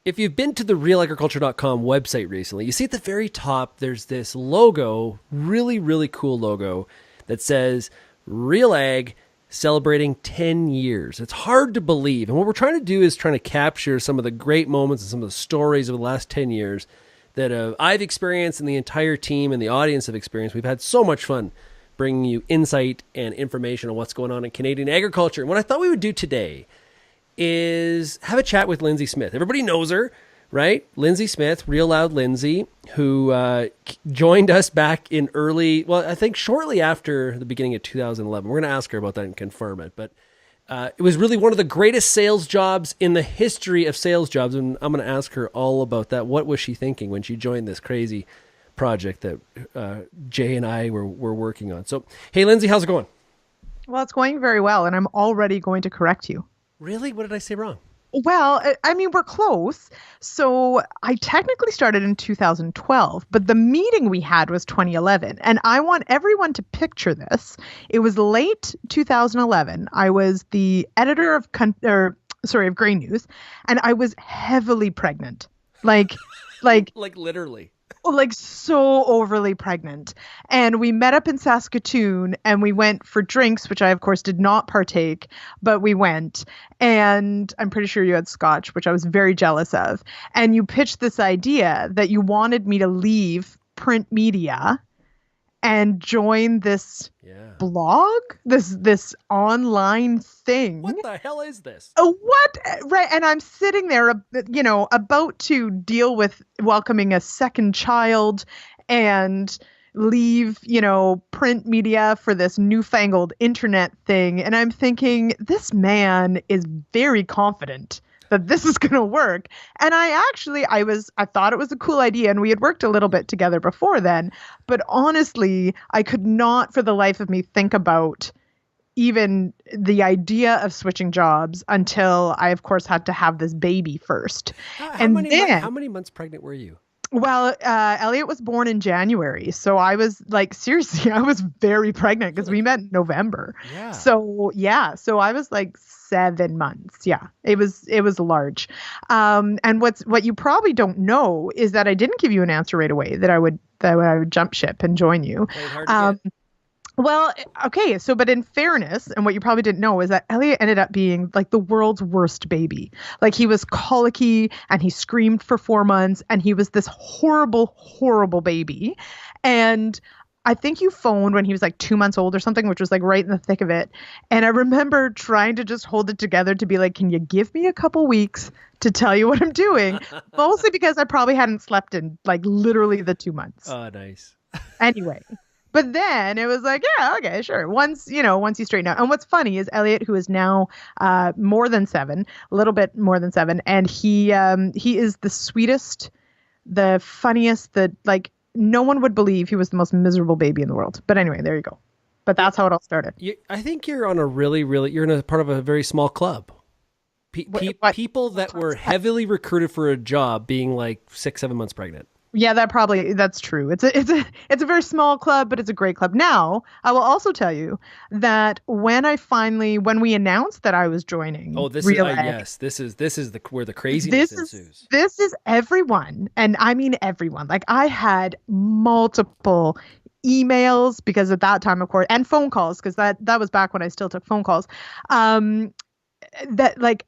if you've been to the RealAgriculture.com website recently, you see at the very top, there's this logo, really, really cool logo that says RealAg celebrating 10 years. It's hard to believe. And what we're trying to do is trying to capture some of the great moments and some of the stories of the last 10 years that I've experienced and the entire team and the audience have experienced. We've had so much fun bringing you insight and information on what's going on in Canadian agriculture. And what I thought we would do today is have a chat with Lindsay Smith. Everybody knows her, right? Lindsay Smith, Real Loud Lyndsey, who joined us back in I think shortly after the beginning of 2011. We're going to ask her about that and confirm it. But it was really one of the greatest sales jobs in the history of sales jobs. And I'm going to ask her all about that. What was she thinking when she joined this crazy project that Jay and I were working on? So, hey, Lindsay, how's it going? Well, it's going very well. And I'm already going to correct you. Really? What did I say wrong? Well, I mean, we're close. So I technically started in 2012, but the meeting we had was 2011. And I want everyone to picture this. It was late 2011. I was the editor of Grain News, and I was heavily pregnant. Like literally. Like so overly pregnant. And we met up in Saskatoon and we went for drinks, which I, of course, did not partake, but we went. And I'm pretty sure you had scotch, which I was very jealous of. And you pitched this idea that you wanted me to leave print media and join this blog, this online thing. What the hell is this? What? Right. And I'm sitting there, about to deal with welcoming a second child and leave, print media for this newfangled internet thing. And I'm thinking, this man is very confident that this is going to work. And I thought it was a cool idea, and we had worked a little bit together before then, but honestly, I could not for the life of me think about even the idea of switching jobs until I, of course, had to have this baby first. How many months pregnant were you? Well, Elliot was born in January. So I was seriously, I was very pregnant because we met in November. Yeah. So I was 7 months. Yeah, it was large. And what you probably don't know is that I didn't give you an answer right away that I would jump ship and join you. Hard to get. Well, okay. So, but in fairness, and what you probably didn't know is that Elliot ended up being the world's worst baby. He was colicky and he screamed for 4 months and he was this horrible, horrible baby. And I think you phoned when he was 2 months old or something, which was right in the thick of it. And I remember trying to just hold it together to be can you give me a couple weeks to tell you what I'm doing? Mostly because I probably hadn't slept in literally the 2 months. Oh, nice. Anyway. But then it was yeah, okay, sure. Once you straighten out. And what's funny is Elliot, who is now more than 7, a little bit more than 7, and he is the sweetest, the funniest, no one would believe he was the most miserable baby in the world. But anyway, there you go. But that's how it all started. I think you're on you're in a part of a very small club. People that were heavily recruited for a job being 6-7 months pregnant. Yeah, that's true. It's a very small club, but it's a great club. Now, I will also tell you that when we announced that I was joining, RealAg, this is where the craziness ensues. This is everyone, and I mean everyone. I had multiple emails because at that time, of course, and phone calls because that was back when I still took phone calls. That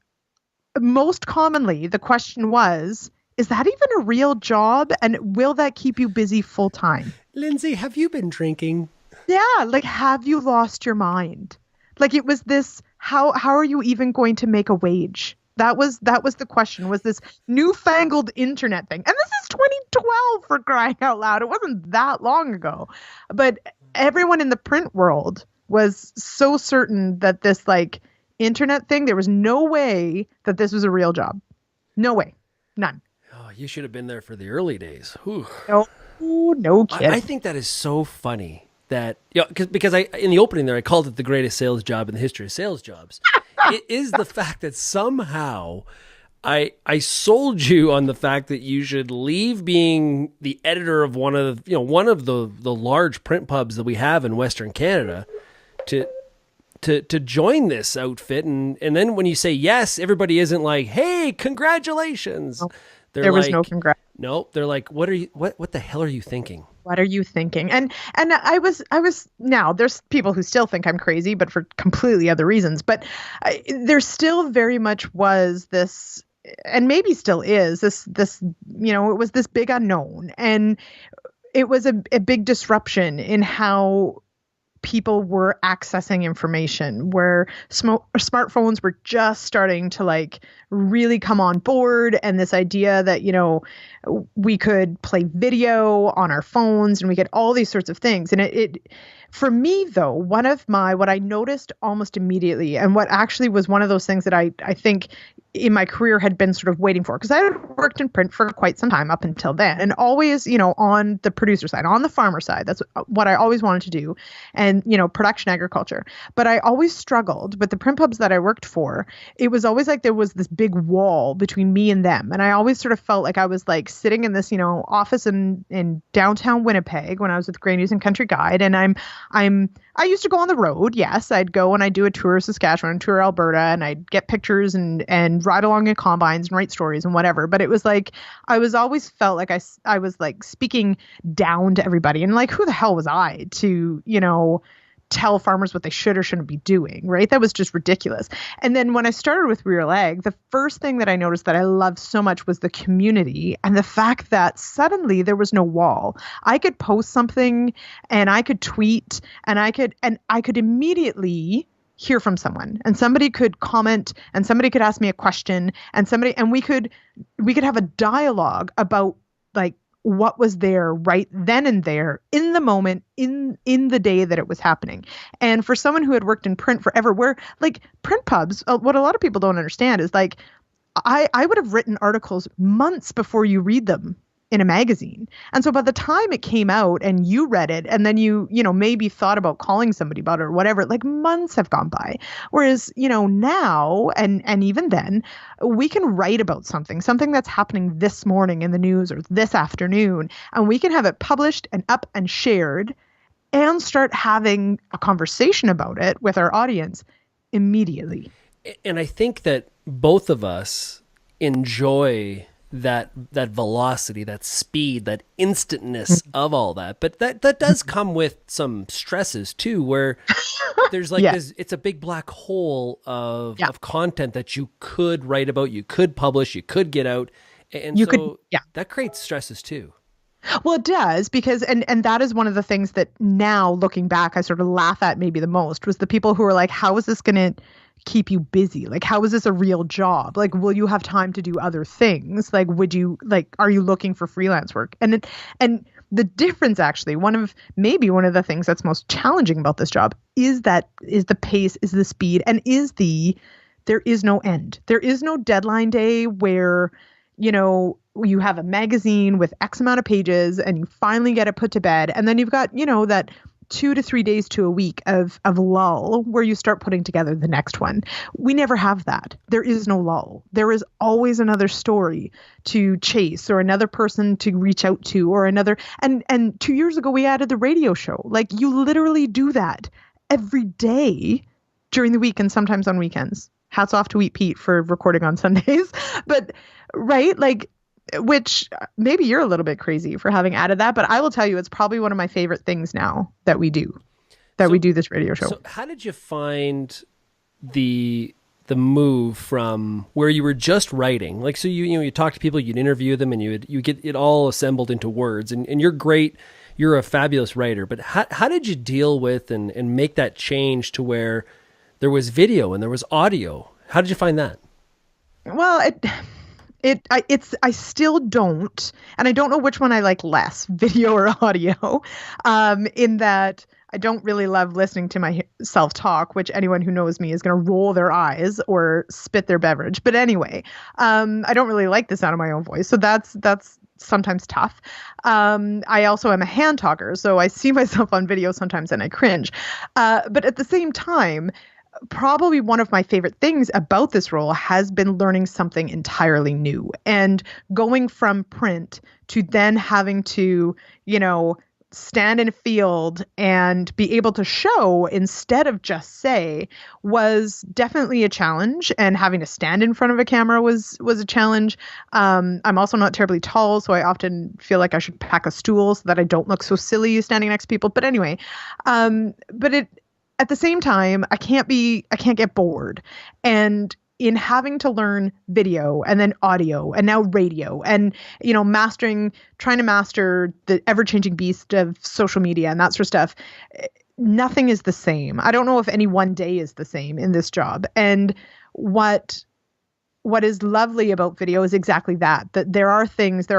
most commonly the question was, is that even a real job? And will that keep you busy full time? Lindsay, have you been drinking? Yeah. Have you lost your mind? It was this, how are you even going to make a wage? That was the question, was this newfangled internet thing. And this is 2012 for crying out loud. It wasn't that long ago. But everyone in the print world was so certain that this internet thing, there was no way that this was a real job. No way. None. You should have been there for the early days. Whew. No kidding. I think that is so funny that because in the opening there I called it the greatest sales job in the history of sales jobs. It is the fact that somehow I sold you on the fact that you should leave being the editor of one of the large print pubs that we have in Western Canada to to join this outfit, and then when you say yes, everybody isn't like, hey, congratulations. No, They're there was like, no congrats. nope. They're like, what the hell are you thinking? What are you thinking? And I was now there's people who still think I'm crazy, but for completely other reasons. But there still very much was this, and maybe still is this, it was this big unknown, and it was a big disruption in how people were accessing information, where smartphones were just starting to like really come on board, and this idea that we could play video on our phones and we get all these sorts of things. And it for me though, what I noticed almost immediately, and what actually was one of those things that I think in my career had been sort of waiting for, because I had worked in print for quite some time up until then, and always, on the producer side, on the farmer side, that's what I always wanted to do, and, production agriculture. But I always struggled with the print pubs that I worked for. It was always like there was this big wall between me and them. And I always sort of felt like I was like sitting in this, office in downtown Winnipeg when I was with Grain News and Country Guide. And I used to go on the road. Yes, I'd go and I'd do a tour of Saskatchewan, tour Alberta, and I'd get pictures and ride along in combines and write stories and whatever. But it was like, I was always felt like I was like speaking down to everybody. And like, who the hell was I to, tell farmers what they should or shouldn't be doing, right? That was just ridiculous. And then when I started with RealAg, the first thing that I noticed that I loved so much was the community, and the fact that suddenly there was no wall. I could post something and I could tweet and I could immediately hear from someone, and somebody could comment, and somebody could ask me a question, and we could have a dialogue about like what was there right then and there in the moment, in the day that it was happening. And for someone who had worked in print forever, where like print pubs, what a lot of people don't understand is like, I would have written articles months before you read them in a magazine. And so by the time it came out and you read it, and then you maybe thought about calling somebody about it or whatever, like months have gone by. Whereas, now, and even then, we can write about something that's happening this morning in the news or this afternoon, and we can have it published and up and shared and start having a conversation about it with our audience immediately. And I think that both of us enjoy that velocity, that speed, that instantness of all that. But that does come with some stresses too, where there's like this, it's a big black hole of content that you could write about, you could publish, you could get out. And that creates stresses too. Well, it does, because and that is one of the things that now looking back, I sort of laugh at maybe the most, was the people who are like, how is this going to keep you busy? Like, how is this a real job? Like, will you have time to do other things? Like, are you looking for freelance work? And the difference, actually, one of the things that's most challenging about this job is the pace, is the speed, and there is no end. There is no deadline day where, you have a magazine with X amount of pages and you finally get it put to bed. And then you've got, that 2 to 3 days to a week of lull where you start putting together the next one. We never have that. There is no lull. There is always another story to chase, or another person to reach out to, or another. And 2 years ago, we added the radio show. Like, you literally do that every day during the week and sometimes on weekends. Hats off to Wheat Pete for recording on Sundays. But right, like, which maybe you're a little bit crazy for having added that, but I will tell you, it's probably one of my favorite things now that we do this radio show. So how did you find the move from where you were just writing? Like, so you talk to people, you'd interview them, and you get it all assembled into words, and you're great. You're a fabulous writer, but how did you deal with and make that change to where there was video and there was audio? How did you find that? Well, I still don't, and I don't know which one I like less, video or audio, in that I don't really love listening to myself talk, which anyone who knows me is going to roll their eyes or spit their beverage. But anyway, I don't really like the sound of my own voice. So that's sometimes tough. I also am a hand talker, so I see myself on video sometimes and I cringe. But at the same time, probably one of my favorite things about this role has been learning something entirely new, and going from print to then having to, stand in a field and be able to show instead of just say was definitely a challenge. And having to stand in front of a camera was a challenge. I'm also not terribly tall, so I often feel like I should pack a stool so that I don't look so silly standing next to people. But anyway, but at the same time, I can't get bored. And in having to learn video and then audio and now radio and, trying to master the ever-changing beast of social media and that sort of stuff, nothing is the same. I don't know if any one day is the same in this job. And what is lovely about video is exactly that there are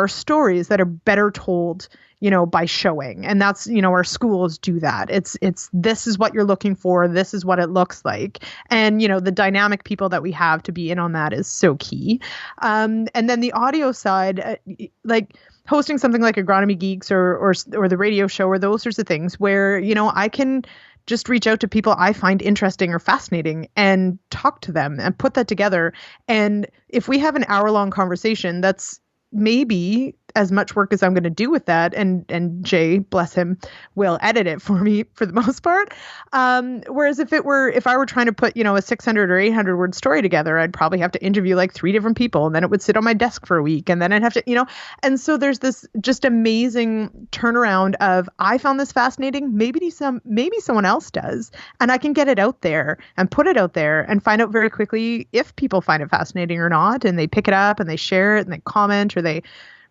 stories that are better told, by showing. And that's, our schools do that. It's this is what you're looking for. This is what it looks like. And, the dynamic people that we have to be in on that is so key. And then the audio side, like hosting something like Agronomy Geeks or the radio show or those sorts of things where, I can just reach out to people I find interesting or fascinating and talk to them and put that together. And if we have an hour-long conversation, that's maybe as much work as I'm going to do with that. And Jay, bless him, will edit it for me for the most part. Whereas if I were trying to put, a 600 or 800 word story together, I'd probably have to interview like 3 different people, and then it would sit on my desk for a week, and then I'd have to, and so there's this just amazing turnaround of, I found this fascinating. Maybe someone else does, and I can get it out there and put it out there and find out very quickly if people find it fascinating or not, and they pick it up and they share it and they comment or they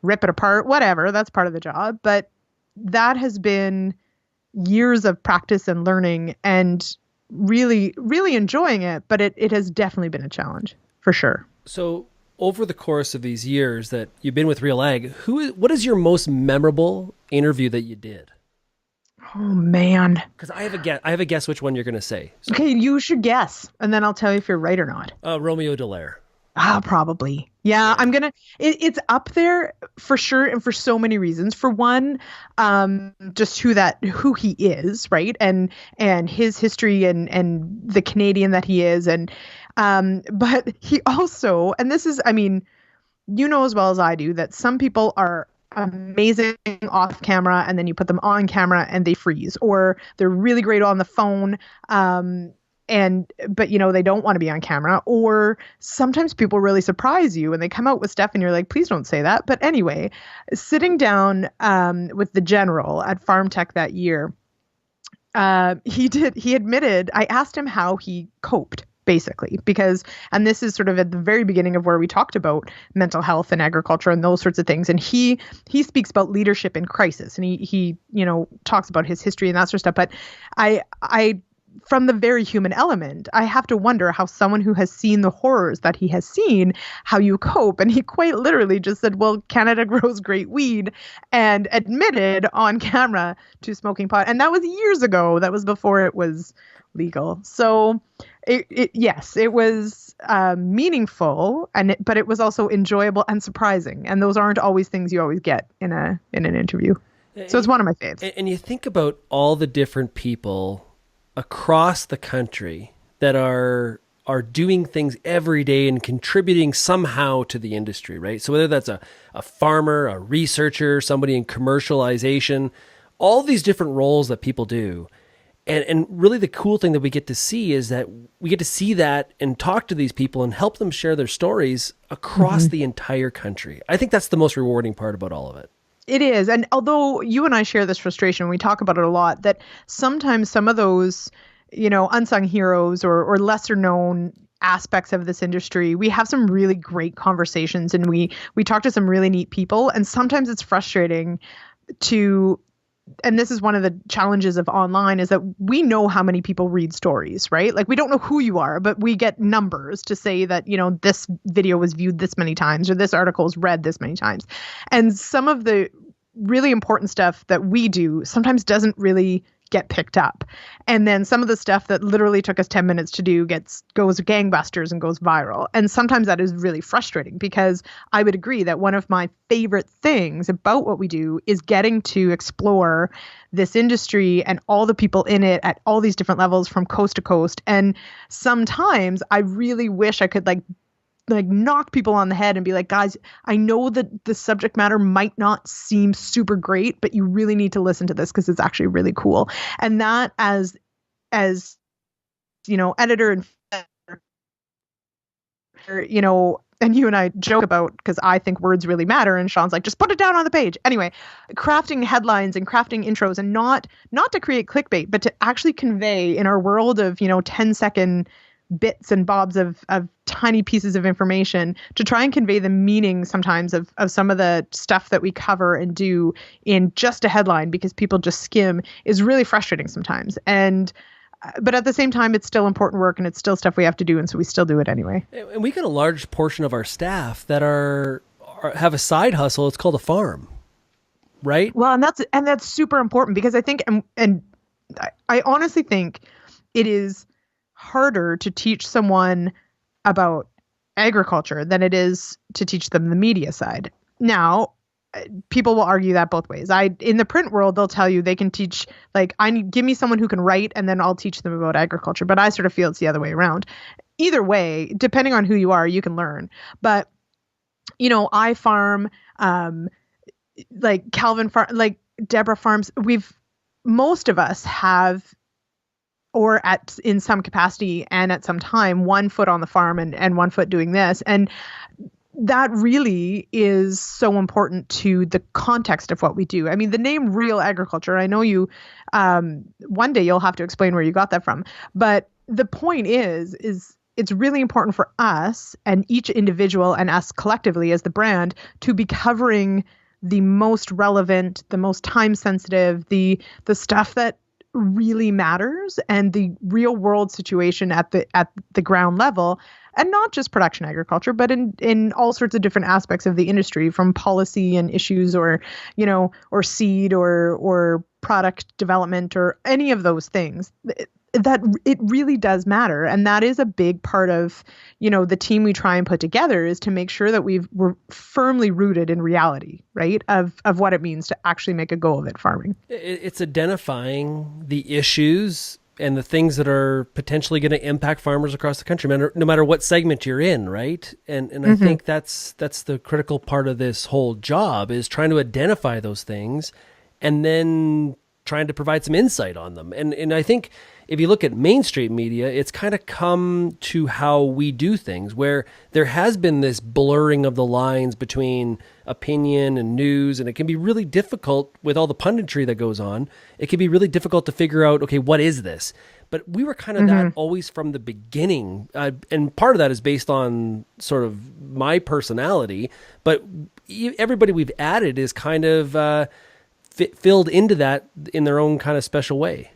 rip it apart, whatever. That's part of the job. But that has been years of practice and learning and really, really enjoying it. But it has definitely been a challenge for sure. So over the course of these years that you've been with RealAg, what is your most memorable interview that you did? Oh, man. Because I have a guess which one you're going to say. So. Okay, you should guess. And then I'll tell you if you're right or not. Romeo Dallaire. Probably. Yeah. It's up there for sure. And for so many reasons. For one, just who he is, right. And his history and the Canadian that he is. And, but he also, and this is, as well as I do, that some people are amazing off camera and then you put them on camera and they freeze, or they're really great on the phone. But they don't want to be on camera, or sometimes people really surprise you and they come out with stuff and you're like, please don't say that. But anyway, sitting down with the general at Farm Tech that year, he admitted, I asked him how he coped, basically, and this is sort of at the very beginning of where we talked about mental health and agriculture and those sorts of things. And he speaks about leadership in crisis, and he talks about his history and that sort of stuff. But I from the very human element, I have to wonder how someone who has seen the horrors that he has seen, how you cope. And he quite literally just said, well, Canada grows great weed, and admitted on camera to smoking pot. And that was years ago. That was before it was legal. So it was meaningful, but it was also enjoyable and surprising. And those aren't always things you always get in an interview. So it's one of my faves. And you think about all the different people across the country that are doing things every day and contributing somehow to the industry, right? So whether that's a farmer, a researcher, somebody in commercialization, all these different roles that people do. And really the cool thing that we get to see is that we get to see that and talk to these people and help them share their stories across the entire country. I think that's the most rewarding part about all of it. It is. And although you and I share this frustration, we talk about it a lot, that sometimes some of those, unsung heroes or lesser known aspects of this industry, we have some really great conversations and we talk to some really neat people. And sometimes it's frustrating and this is one of the challenges of online, is that we know how many people read stories, right? Like, we don't know who you are, but we get numbers to say that, this video was viewed this many times or this article is read this many times. And some of the really important stuff that we do sometimes doesn't really get picked up. And then some of the stuff that literally took us 10 minutes to do goes gangbusters and goes viral. And sometimes that is really frustrating, because I would agree that one of my favorite things about what we do is getting to explore this industry and all the people in it at all these different levels from coast to coast. And sometimes I really wish I could like knock people on the head and be like, guys, I know that the subject matter might not seem super great, but you really need to listen to this because it's actually really cool. And that as editor and and you and I joke about, because I think words really matter, and Shaun's like, just put it down on the page. Anyway, crafting headlines and crafting intros, and not to create clickbait, but to actually convey in our world of 10-second bits and bobs of tiny pieces of information, to try and convey the meaning sometimes of some of the stuff that we cover and do in just a headline, because people just skim, is really frustrating sometimes. But at the same time, it's still important work, and it's still stuff we have to do, and so we still do it anyway. And we got a large portion of our staff that have a side hustle. It's called a farm, right? Well, and that's super important, because I think, and I honestly think it is harder to teach someone about agriculture than it is to teach them the media side. Now, people will argue that both ways. In the print world, they'll tell you they can teach, like, give me someone who can write, and then I'll teach them about agriculture. But I sort of feel it's the other way around. Either way, depending on who you are, you can learn. But, I farm, like Calvin farm, like Deborah farms. Most of us have, or in some capacity and at some time, one foot on the farm and one foot doing this. And that really is so important to the context of what we do. I mean, the name RealAgriculture, I know you, one day you'll have to explain where you got that from. But the point is it's really important for us and each individual and us collectively as the brand to be covering the most relevant, the most time sensitive, the stuff that really matters, and the real world situation at the ground level. And not just production agriculture, but in all sorts of different aspects of the industry, from policy and issues, or seed, or product development, or any of those things. That it really does matter. And that is a big part of, the team we try and put together, is to make sure that we're firmly rooted in reality, right? Of what it means to actually make a go of it farming. It's identifying the issues and the things that are potentially going to impact farmers across the country, no matter what segment you're in, right? And I think that's the critical part of this whole job, is trying to identify those things and then trying to provide some insight on them. And I think if you look at mainstream media, it's kind of come to how we do things, where there has been this blurring of the lines between opinion and news, and it can be really difficult with all the punditry that goes on. It can be really difficult to figure out, okay, what is this? But we were kind of that always from the beginning. And part of that is based on sort of my personality, but everybody we've added is kind of filled into that in their own kind of special way.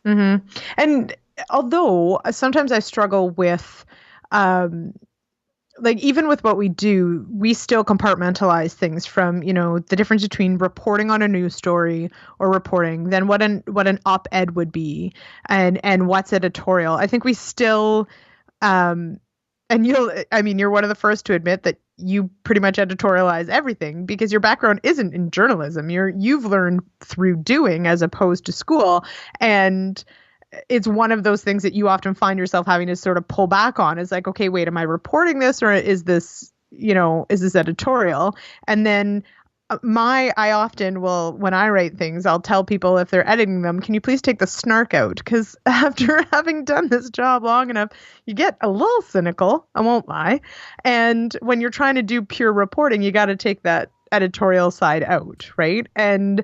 Mm-hmm. And although sometimes I struggle with, like, even with what we do, we still compartmentalize things from, the difference between reporting on a news story or reporting, then what an op-ed would be, and what's editorial. I think we still, and you're one of the first to admit that you pretty much editorialize everything, because your background isn't in journalism. You've learned through doing as opposed to school. And it's one of those things that you often find yourself having to sort of pull back on. Is like, okay, wait, am I reporting this, or is this editorial? And then I often will, when I write things, I'll tell people if they're editing them, can you please take the snark out? Because after having done this job long enough, you get a little cynical, I won't lie. And when you're trying to do pure reporting, you got to take that editorial side out, right? And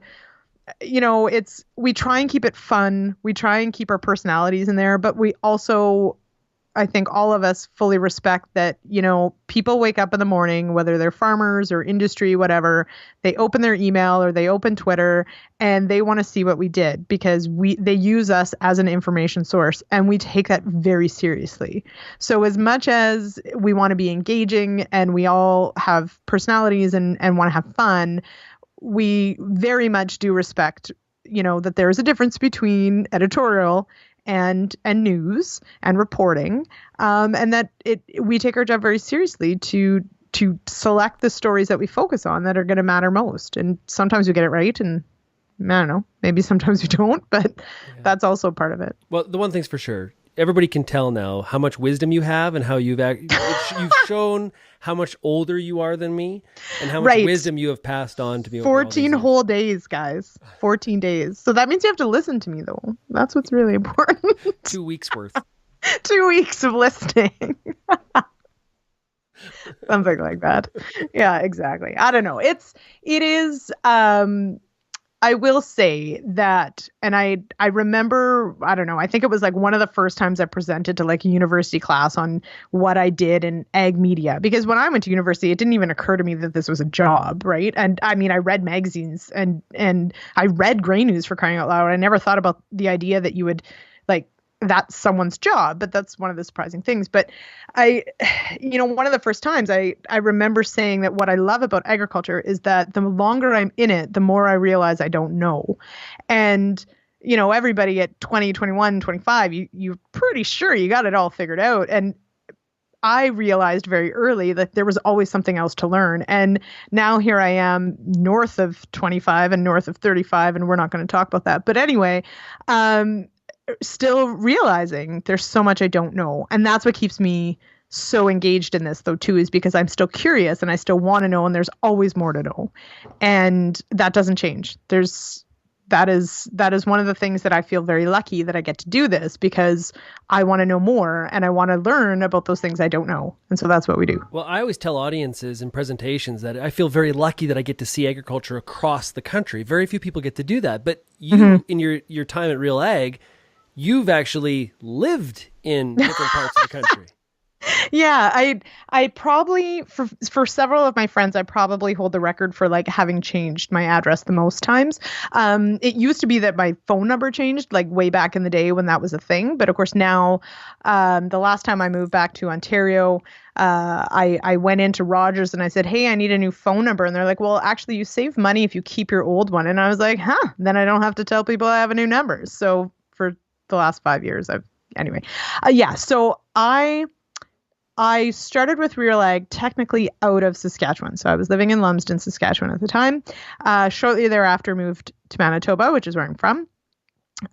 we try and keep it fun. We try and keep our personalities in there, but we also, I think all of us fully respect that, people wake up in the morning, whether they're farmers or industry, whatever, they open their email or they open Twitter, and they want to see what we did, because they use us as an information source, and we take that very seriously. So as much as we want to be engaging and we all have personalities and want to have fun, we very much do respect, that there is a difference between editorial and news and reporting, and that we take our job very seriously to select the stories that we focus on that are going to matter most. And sometimes we get it right, and I don't know, maybe sometimes we don't, but that's also part of it. Well, the one thing's for sure, everybody can tell now how much wisdom you have and how you've shown how much older you are than me and how much wisdom you have passed on to me. 14 whole days, guys. 14 days. So that means you have to listen to me, though. That's what's really important. 2 weeks worth. 2 weeks of listening. Something like that. Yeah, exactly. I don't know. It is, I will say that, and I remember, I don't know, I think it was like one of the first times I presented to like a university class on what I did in ag media. Because when I went to university, it didn't even occur to me that this was a job, right? And I mean, I read magazines and I read Grain News, for crying out loud. I never thought about the idea that you would like, that's someone's job, but that's one of the surprising things. But one of the first times I remember saying that what I love about agriculture is that the longer I'm in it, the more I realize I don't know. And, everybody at 20, 21, 25, you're pretty sure you got it all figured out. And I realized very early that there was always something else to learn. And now here I am north of 25 and north of 35, and we're not going to talk about that. But anyway, still realizing there's so much I don't know. And that's what keeps me so engaged in this, though, too, is because I'm still curious and I still want to know, and there's always more to know. And that doesn't change. That is one of the things that I feel very lucky that I get to do this, because I want to know more and I want to learn about those things I don't know. And so that's what we do. Well, I always tell audiences in presentations that I feel very lucky that I get to see agriculture across the country. Very few people get to do that. But you, in your time at RealAg, you've actually lived in different parts of the country. Yeah, I probably, for several of my friends, I probably hold the record for like having changed my address the most times. It used to be that my phone number changed like way back in the day when that was a thing. But of course now, the last time I moved back to Ontario, I went into Rogers and I said, hey, I need a new phone number. And they're like, well, actually you save money if you keep your old one. And I was like, then I don't have to tell people I have a new number. So for the last 5 years, so I started with RealAg technically out of Saskatchewan. So I was living in Lumsden, Saskatchewan at the time. Shortly thereafter moved to Manitoba, which is where I'm from.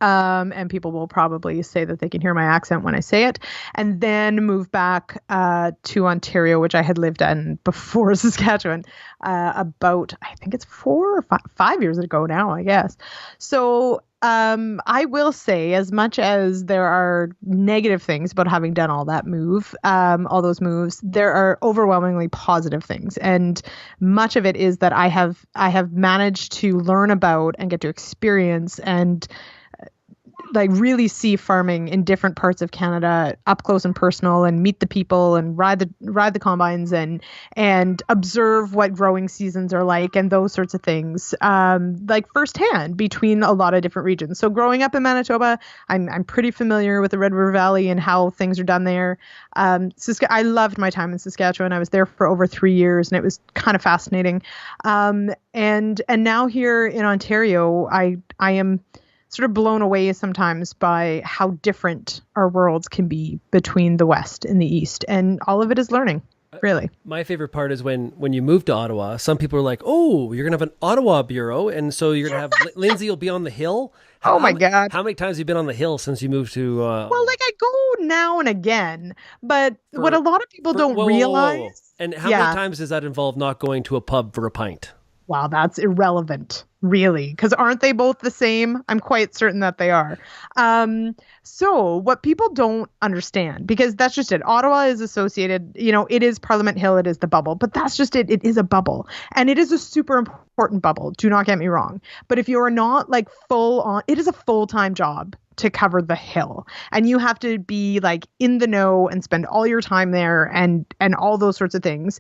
And people will probably say that they can hear my accent when I say it. And then moved back to Ontario, which I had lived in before Saskatchewan, about, I think it's 4 or 5 years ago now, I guess. So I will say, as much as there are negative things about having done all those moves, there are overwhelmingly positive things. And much of it is that I have managed to learn about and get to experience and like really see farming in different parts of Canada up close and personal, and meet the people and ride the combines and observe what growing seasons are like and those sorts of things, like firsthand between a lot of different regions. So growing up in Manitoba, I'm pretty familiar with the Red River Valley and how things are done there. I loved my time in Saskatchewan. I was there for over 3 years and it was kind of fascinating. And now here in Ontario, I am sort of blown away sometimes by how different our worlds can be between the West and the East. And all of it is learning, really. My favorite part is when you move to Ottawa, some people are like, oh, you're going to have an Ottawa Bureau. And so you're going to have Lyndsey will be on the Hill. My God. How many times have you been on the Hill since you moved to... Well, like I go now and again, but what a lot of people don't realize... Whoa. And how many times does that involve not going to a pub for a pint? Wow, that's irrelevant, really, because aren't they both the same? I'm quite certain that they are. So what people don't understand, because that's just it. Ottawa is associated, it is Parliament Hill, it is the bubble, but that's just it. It is a bubble, and it is a super important bubble. Do not get me wrong. But if you are not like full on, it is a full-time job to cover the Hill, and you have to be like in the know and spend all your time there and all those sorts of things.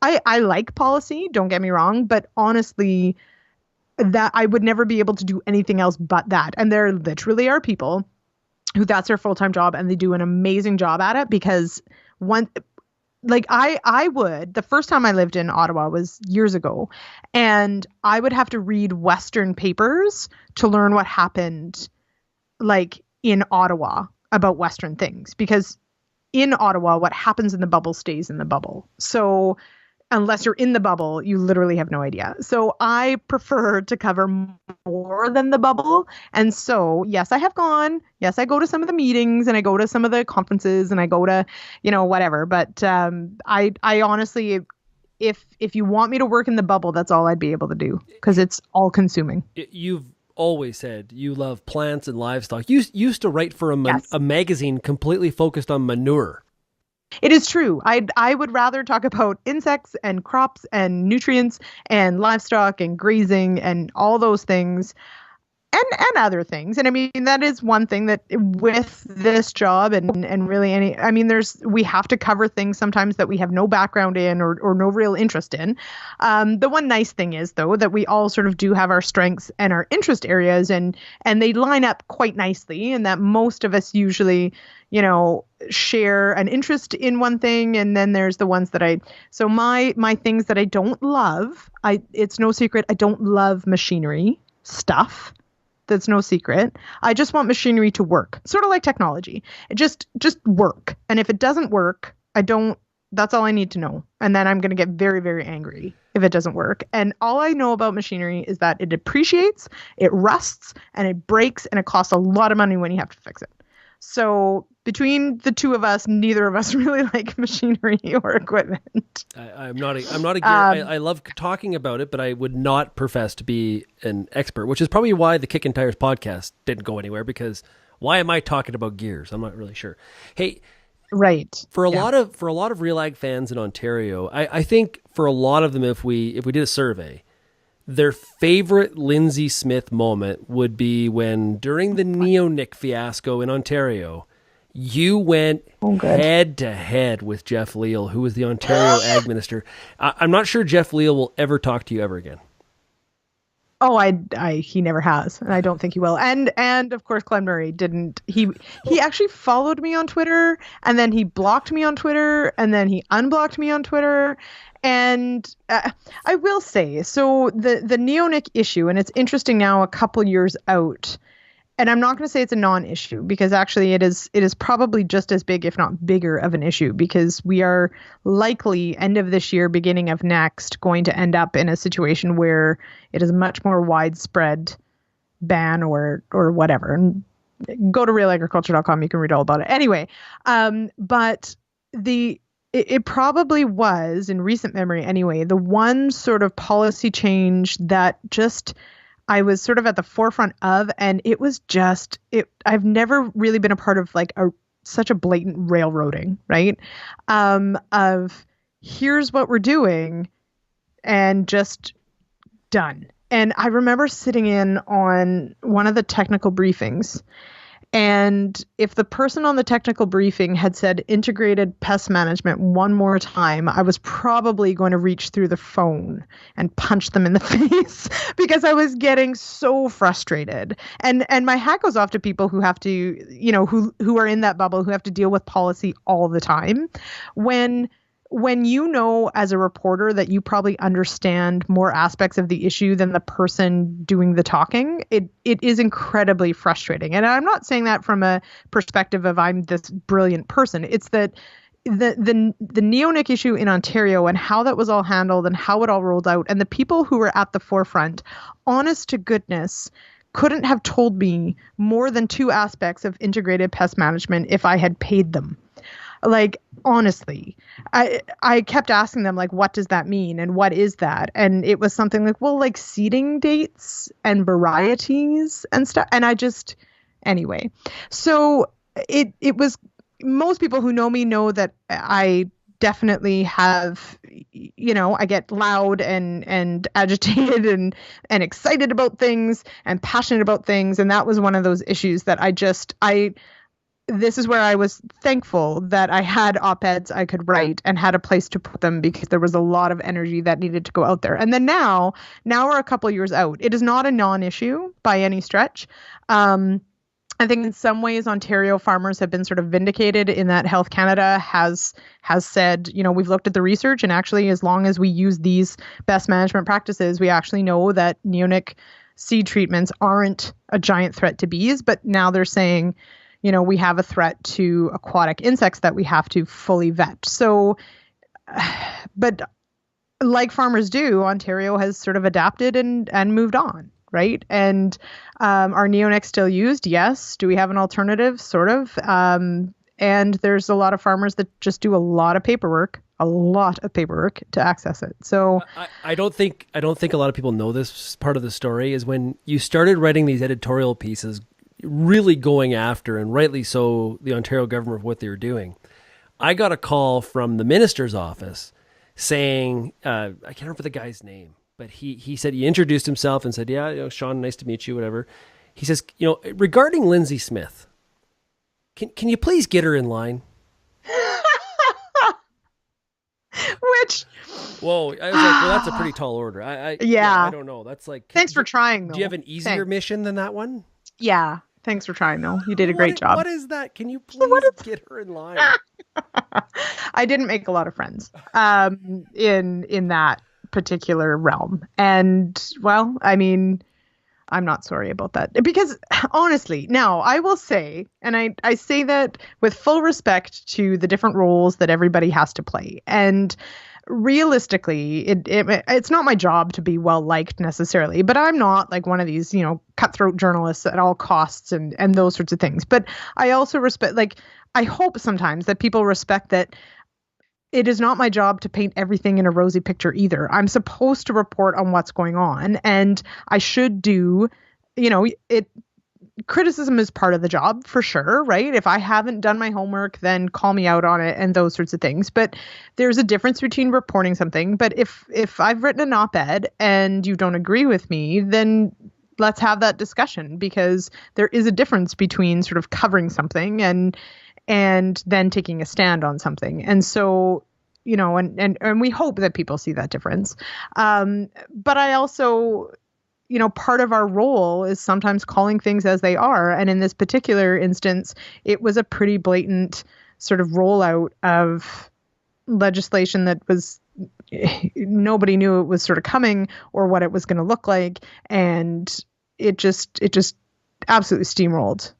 I like policy, don't get me wrong, but honestly, that I would never be able to do anything else but that. And there literally are people who that's their full-time job and they do an amazing job at it, because the first time I lived in Ottawa was years ago, and I would have to read Western papers to learn what happened like in Ottawa about Western things, because in Ottawa, what happens in the bubble stays in the bubble. So unless you're in the bubble, you literally have no idea. So I prefer to cover more than the bubble. And so, yes, I have gone. Yes, I go to some of the meetings and I go to some of the conferences and I go to, whatever. But I honestly, if you want me to work in the bubble, that's all I'd be able to do because it's all consuming. You've always said you love plants and livestock. You used to write for a magazine completely focused on manure. It is true. I would rather talk about insects and crops and nutrients and livestock and grazing and all those things and other things. And I mean, that is one thing that with this job and really we have to cover things sometimes that we have no background in or no real interest in. The one nice thing is, though, that we all sort of do have our strengths and our interest areas and they line up quite nicely, and that most of us usually share an interest in one thing. And then there's the ones that so my things that I don't love, it's no secret, I don't love machinery stuff. That's no secret. I just want machinery to work, sort of like technology. It just work. And if it doesn't work, that's all I need to know. And then I'm going to get very, very angry if it doesn't work. And all I know about machinery is that it depreciates, it rusts, and it breaks, and it costs a lot of money when you have to fix it. So between the two of us, neither of us really like machinery or equipment. I'm not a gear. I love talking about it, but I would not profess to be an expert, which is probably why the Kickin' Tires podcast didn't go anywhere, because why am I talking about gears? I'm not really sure. Hey, right. For a lot of RealAg fans in Ontario, I think for a lot of them, if we did a survey, their favorite Lindsay Smith moment would be when, during the neonic fiasco in Ontario, you went head to head with Jeff Leal, who was the Ontario Ag Minister. I'm not sure Jeff Leal will ever talk to you ever again. Oh, he never has, and I don't think he will. And of course, Glenn Murray didn't. He actually followed me on Twitter, and then he blocked me on Twitter, and then he unblocked me on Twitter. And I will say, so the neonic issue, and it's interesting now, a couple years out. And I'm not going to say it's a non-issue, because actually it is probably just as big, if not bigger, of an issue, because we are likely end of this year, beginning of next, going to end up in a situation where it is a much more widespread ban or whatever. And go to RealAgriculture.com, you can read all about it. Anyway, but it probably was, in recent memory anyway, the one sort of policy change that just I was sort of at the forefront of, and it was just I've never really been a part of like such a blatant railroading, right? Of here's what we're doing and just done. And I remember sitting in on one of the technical briefings, and if the person on the technical briefing had said integrated pest management one more time, I was probably going to reach through the phone and punch them in the face, because I was getting so frustrated. And my hat goes off to people who have to, who are in that bubble, who have to deal with policy all the time. When you know as a reporter that you probably understand more aspects of the issue than the person doing the talking, it is incredibly frustrating. And I'm not saying that from a perspective of I'm this brilliant person. It's that the neonic issue in Ontario and how that was all handled and how it all rolled out, and the people who were at the forefront, honest to goodness, couldn't have told me more than two aspects of integrated pest management if I had paid them. Like, honestly, I kept asking them, like, what does that mean? And what is that? And it was something like, well, like seeding dates and varieties and stuff. And anyway, so it was, most people who know me know that I definitely have, I get loud and agitated and excited about things and passionate about things. And that was one of those issues that this is where I was thankful that I had op-eds I could write and had a place to put them, because there was a lot of energy that needed to go out there. And then now we're a couple years out. It is not a non-issue by any stretch. I think in some ways Ontario farmers have been sort of vindicated in that Health Canada has said, we've looked at the research, and actually as long as we use these best management practices, we actually know that neonic seed treatments aren't a giant threat to bees. But now they're saying, we have a threat to aquatic insects that we have to fully vet. So, but like farmers do, Ontario has sort of adapted and moved on, right? And are neonics still used? Yes. Do we have an alternative? Sort of. And there's a lot of farmers that just do a lot of paperwork to access it. So I don't think a lot of people know this part of the story is when you started writing these editorial pieces, really going after, and rightly so, the Ontario government for what they were doing. I got a call from the minister's office saying, I can't remember the guy's name, but he said, he introduced himself and said, yeah, Shaun, nice to meet you, whatever. He says, regarding Lindsay Smith, can you please get her in line? Which, whoa, I was like, well, that's a pretty tall order. I don't know. That's like, thanks for trying, though. Do you have an easier mission than that one? Yeah. Thanks for trying, though. You did a great job. What is that? Can you please get her in line? I didn't make a lot of friends in that particular realm. And, well, I mean, I'm not sorry about that. Because, honestly, now, I will say, and I say that with full respect to the different roles that everybody has to play. And realistically, it's not my job to be well liked necessarily, but I'm not like one of these, cutthroat journalists at all costs and those sorts of things. But I also respect, like, I hope sometimes that people respect that it is not my job to paint everything in a rosy picture either. I'm supposed to report on what's going on, and I should do, criticism is part of the job for sure, right? If I haven't done my homework, then call me out on it and those sorts of things. But there's a difference between reporting something. But if I've written an op-ed and you don't agree with me, then let's have that discussion, because there is a difference between sort of covering something and then taking a stand on something. And so, and we hope that people see that difference. But I also, part of our role is sometimes calling things as they are. And in this particular instance, it was a pretty blatant sort of rollout of legislation that was, nobody knew it was sort of coming or what it was going to look like. And it just absolutely steamrolled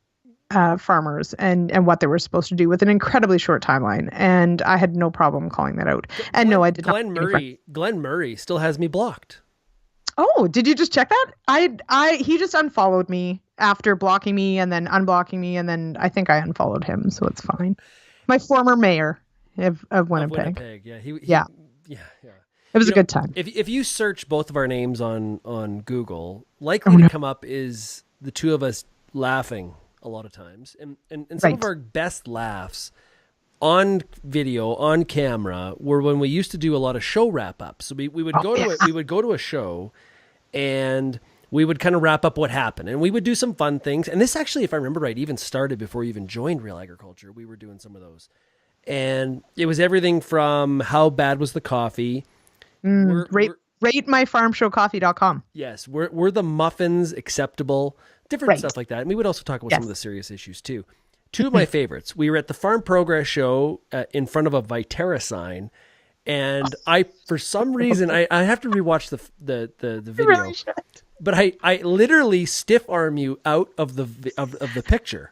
farmers and what they were supposed to do with an incredibly short timeline. And I had no problem calling that out. And no, I did not. Glenn Murray still has me blocked. Oh, did you just check that? He just unfollowed me after blocking me and then unblocking me, and then I think I unfollowed him, so it's fine. My former mayor of Winnipeg. Yeah. It was a good time. If you search both of our names on Google, likely to come up is the two of us laughing a lot of times, and some of our best laughs on video, on camera, were when we used to do a lot of show wrap ups. So we would go to a show, and we would kind of wrap up what happened, and we would do some fun things. And this actually, if I remember right, even started before you even joined Real Agriculture. We were doing some of those, and it was everything from how bad was the coffee. Rate myfarmshowcoffee.com. Yes, were the muffins acceptable? Different stuff like that. And we would also talk about some of the serious issues too. Two of my favorites. We were at the Farm Progress Show in front of a Viterra sign, and for some reason, I have to rewatch the video, really, but I literally stiff arm you out of the picture.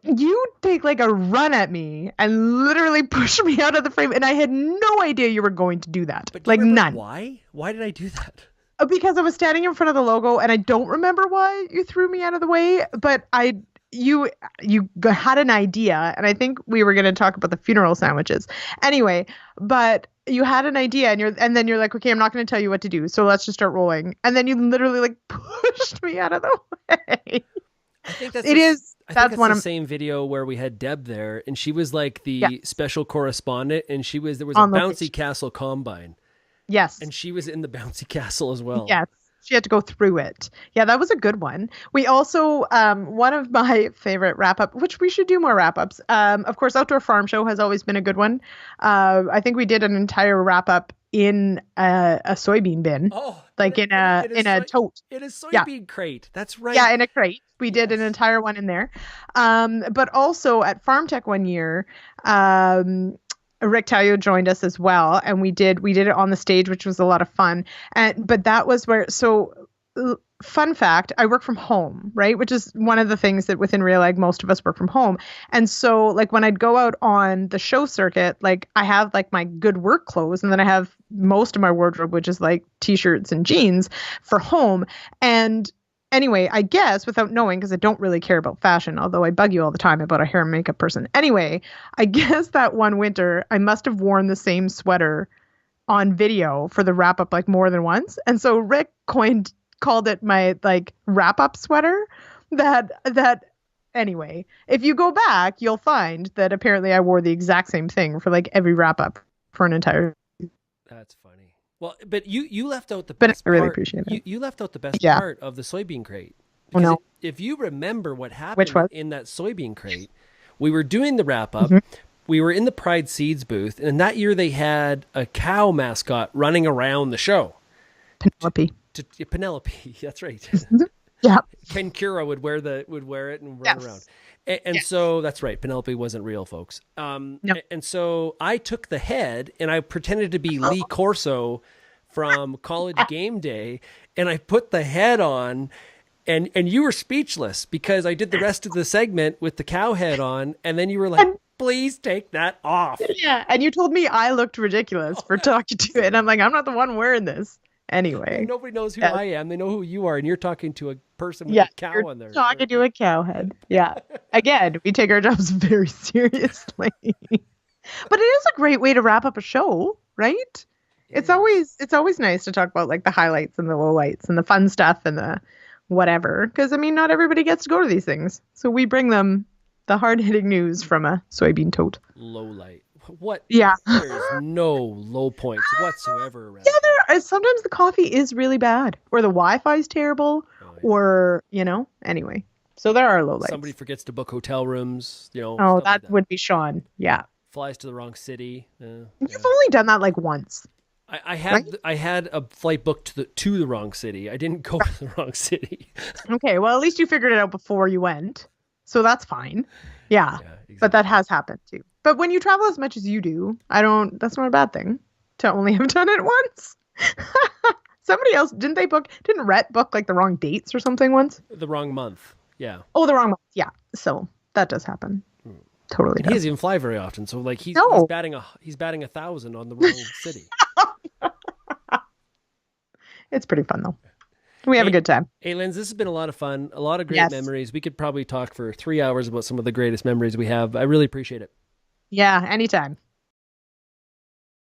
You take like a run at me and literally push me out of the frame, and I had no idea you were going to do that. But like none. Why? Why did I do that? Because I was standing in front of the logo, and I don't remember why you threw me out of the way, but you had an idea, and I think we were going to talk about the funeral sandwiches anyway, but you had an idea, and then you're like, okay, I'm not going to tell you what to do, so let's just start rolling. And then you literally like pushed me out of the way. I think that's one of the same video where we had Deb there, and she was like the special correspondent, and there was a bouncy castle combine. Yes. And she was in the bouncy castle as well. Yes. She had to go through it. Yeah, that was a good one. We also, one of my favorite wrap-up, which we should do more wrap-ups. Of course, Outdoor Farm Show has always been a good one. I think we did an entire wrap-up in a soybean bin. Oh, like in a tote. In a soybean crate. That's right. Yeah, in a crate. We did an entire one in there. But also at Farm Tech one year, Rick Tayo joined us as well, and we did it on the stage, which was a lot of fun. But that was where fun fact, I work from home, right? Which is one of the things that within RealAg, most of us work from home. And so like when I'd go out on the show circuit, like I have like my good work clothes and then I have most of my wardrobe, which is like t-shirts and jeans for home. And anyway, I guess without knowing, because I don't really care about fashion, although I bug you all the time about a hair and makeup person. Anyway, I guess that one winter I must have worn the same sweater on video for the wrap up like more than once. And so Rick called it my like wrap up sweater that anyway, if you go back, you'll find that apparently I wore the exact same thing for like every wrap up for an entire. That's funny. Well, but you left out the But best I really part. appreciate it. You left out the best Yeah. part of the soybean crate. Oh, no. If you remember what happened Which was? in that soybean crate, we were doing the wrap up. Mm-hmm. We were in the Pride Seeds booth, and that year they had a cow mascot running around the show. Penelope. Penelope, that's right. Yeah. Ken Kura would wear it and run Yes. around. And so that's right. Penelope wasn't real, folks. No. And so I took the head and I pretended to be Lee Corso from College Game Day, and I put the head on, and you were speechless because I did the rest of the segment with the cow head on, and then you were like, please take that off. Yeah. And you told me I looked ridiculous for talking to it. And I'm like, I'm not the one wearing this. Anyway. Nobody knows who I am. They know who you are, and you're talking to a person with a cow you're on there. talking to a cow head. Yeah. Again, we take our jobs very seriously. But it is a great way to wrap up a show, right? It's always nice to talk about like the highlights and the lowlights and the fun stuff and the whatever. Because I mean, not everybody gets to go to these things, so we bring them the hard-hitting news from a soybean tote. Low light. What? Yeah. There's no low points whatsoever around. Yeah, there are. Sometimes the coffee is really bad, or the Wi-Fi is terrible, or Anyway, so there are lowlights. Somebody forgets to book hotel rooms. Oh, stuff like that would be Shaun. Yeah. Flies to the wrong city. You've only done that like once. I had a flight booked to the wrong city. I didn't go to the wrong city. Okay, well at least you figured it out before you went, so that's fine. Yeah, exactly. But that has happened too. But when you travel as much as you do, that's not a bad thing to only have done it once. Somebody else, didn't Rhett book like the wrong dates or something once? The wrong month. Yeah. Oh, the wrong month. Yeah. So that does happen. Totally does. He doesn't even fly very often. So like he's batting 1,000 on the wrong city. It's pretty fun though. We have a good time. Hey, Lindsay, this has been a lot of fun. A lot of great memories. We could probably talk for 3 hours about some of the greatest memories we have. I really appreciate it. Yeah, anytime.